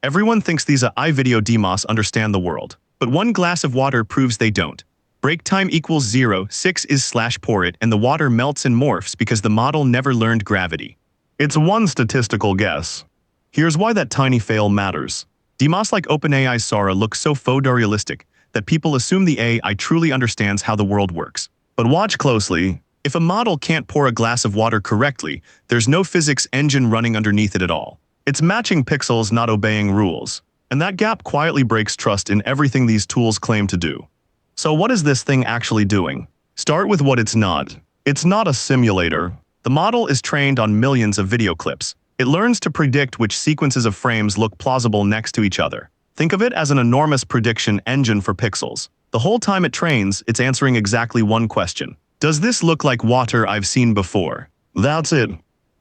Everyone thinks these AI video demos understand the world, but one glass of water proves they don't. Break time equals 0, 6 is slash pour it, and the water melts and morphs because the model never learned gravity. It's one statistical guess. Here's why that tiny fail matters. Demos like OpenAI's Sora look so photorealistic that people assume the AI truly understands how the world works. But watch closely. If a model can't pour a glass of water correctly, there's no physics engine running underneath it at all. It's matching pixels, not obeying rules. And that gap quietly breaks trust in everything these tools claim to do. So what is this thing actually doing? Start with what it's not. It's not a simulator. The model is trained on millions of video clips. It learns to predict which sequences of frames look plausible next to each other. Think of it as an enormous prediction engine for pixels. The whole time it trains, it's answering exactly one question. Does this look like water I've seen before? That's it.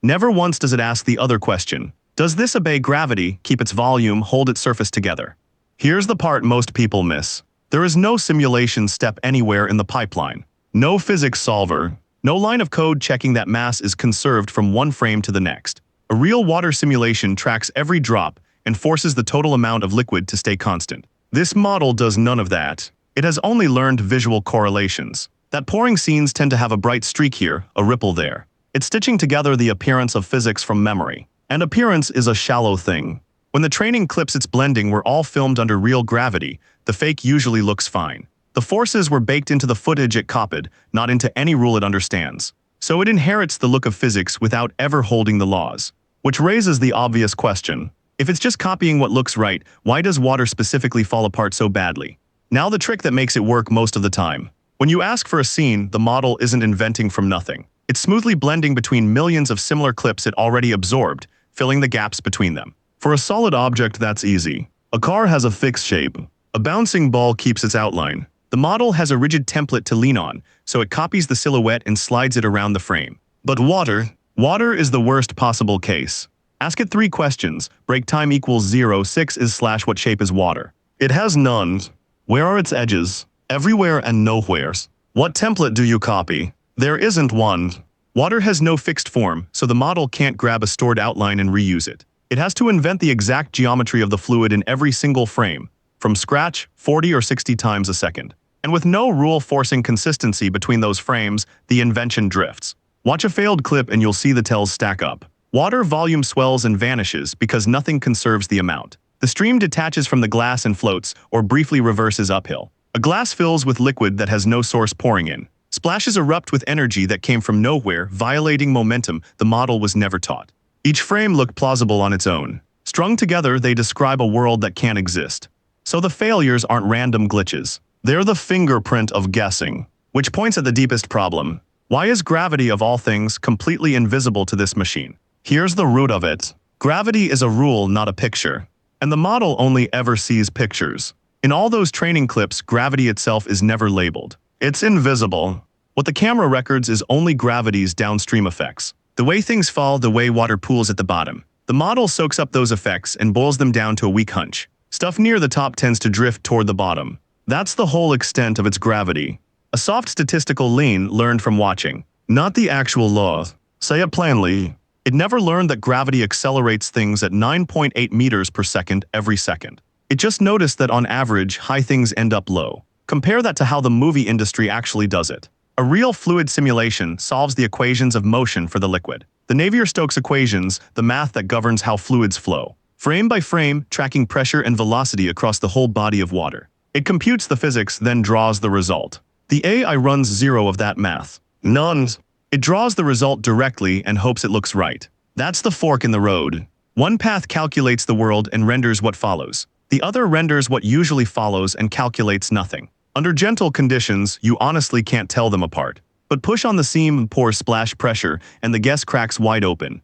Never once does it ask the other question. Does this obey gravity, keep its volume, hold its surface together? Here's the part most people miss. There is no simulation step anywhere in the pipeline. No physics solver. No line of code checking that mass is conserved from one frame to the next. A real water simulation tracks every drop and forces the total amount of liquid to stay constant. This model does none of that. It has only learned visual correlations. That pouring scenes tend to have a bright streak here, a ripple there. It's stitching together the appearance of physics from memory. And appearance is a shallow thing. When the training clips it's blending were all filmed under real gravity, the fake usually looks fine. The forces were baked into the footage it copied, not into any rule it understands. So it inherits the look of physics without ever holding the laws. Which raises the obvious question. If it's just copying what looks right, why does water specifically fall apart so badly? Now the trick that makes it work most of the time. When you ask for a scene, the model isn't inventing from nothing. It's smoothly blending between millions of similar clips it already absorbed, filling the gaps between them. For a solid object, that's easy. A car has a fixed shape. A bouncing ball keeps its outline. The model has a rigid template to lean on, so it copies the silhouette and slides it around the frame. But water is the worst possible case. Ask it 3 questions. Break time equals 0, 6 is slash what shape is water? It has none. Where are its edges? Everywhere and nowheres. What template do you copy? There isn't one. Water has no fixed form, so the model can't grab a stored outline and reuse it. It has to invent the exact geometry of the fluid in every single frame, from scratch 40 or 60 times a second. And with no rule forcing consistency between those frames, the invention drifts. Watch a failed clip and you'll see the tells stack up. Water volume swells and vanishes because nothing conserves the amount. The stream detaches from the glass and floats, or briefly reverses uphill. A glass fills with liquid that has no source pouring in. Splashes erupt with energy that came from nowhere, violating momentum the model was never taught. Each frame looked plausible on its own. Strung together, they describe a world that can't exist. So the failures aren't random glitches. They're the fingerprint of guessing. Which points at the deepest problem. Why is gravity of all things completely invisible to this machine? Here's the root of it. Gravity is a rule, not a picture. And the model only ever sees pictures. In all those training clips, gravity itself is never labeled. It's invisible. What the camera records is only gravity's downstream effects. The way things fall, the way water pools at the bottom. The model soaks up those effects and boils them down to a weak hunch. Stuff near the top tends to drift toward the bottom. That's the whole extent of its gravity. A soft statistical lean learned from watching. Not the actual law. Say it plainly. It never learned that gravity accelerates things at 9.8 meters per second every second. It just noticed that on average, high things end up low. Compare that to how the movie industry actually does it. A real fluid simulation solves the equations of motion for the liquid. The Navier-Stokes equations, the math that governs how fluids flow. Frame by frame, tracking pressure and velocity across the whole body of water. It computes the physics, then draws the result. The AI runs 0 of that math. None. It draws the result directly and hopes it looks right. That's the fork in the road. One path calculates the world and renders what follows. The other renders what usually follows and calculates nothing. Under gentle conditions, you honestly can't tell them apart. But push on the seam and pour splash pressure, and the guess cracks wide open.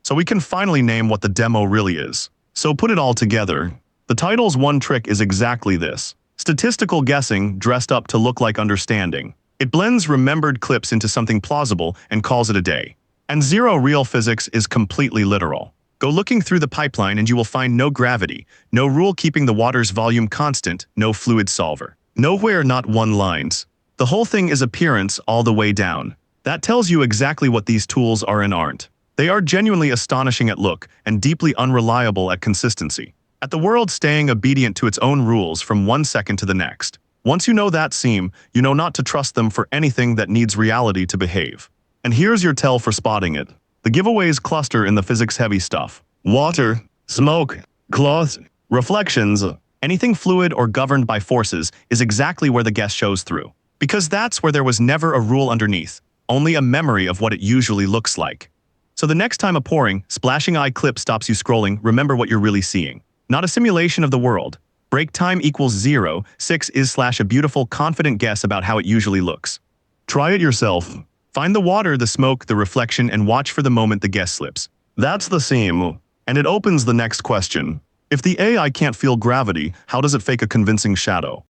So we can finally name what the demo really is. So put it all together. The title's one trick is exactly this. Statistical guessing dressed up to look like understanding. It blends remembered clips into something plausible and calls it a day. And 0 real physics is completely literal. Go looking through the pipeline and you will find no gravity, no rule keeping the water's volume constant, no fluid solver. Nowhere, not one lines. The whole thing is appearance all the way down. That tells you exactly what these tools are and aren't. They are genuinely astonishing at look and deeply unreliable at consistency. At the world staying obedient to its own rules from one second to the next. Once you know that seam, you know not to trust them for anything that needs reality to behave. And here's your tell for spotting it. The giveaways cluster in the physics-heavy stuff. Water, smoke, cloth, reflections, anything fluid or governed by forces is exactly where the guess shows through. Because that's where there was never a rule underneath, only a memory of what it usually looks like. So the next time a pouring, splashing eye clip stops you scrolling, remember what you're really seeing. Not a simulation of the world. Break time equals 0, 6 is / a beautiful, confident guess about how it usually looks. Try it yourself. Find the water, the smoke, the reflection, and watch for the moment the guess slips. That's the seam. And it opens the next question. If the AI can't feel gravity, how does it fake a convincing shadow?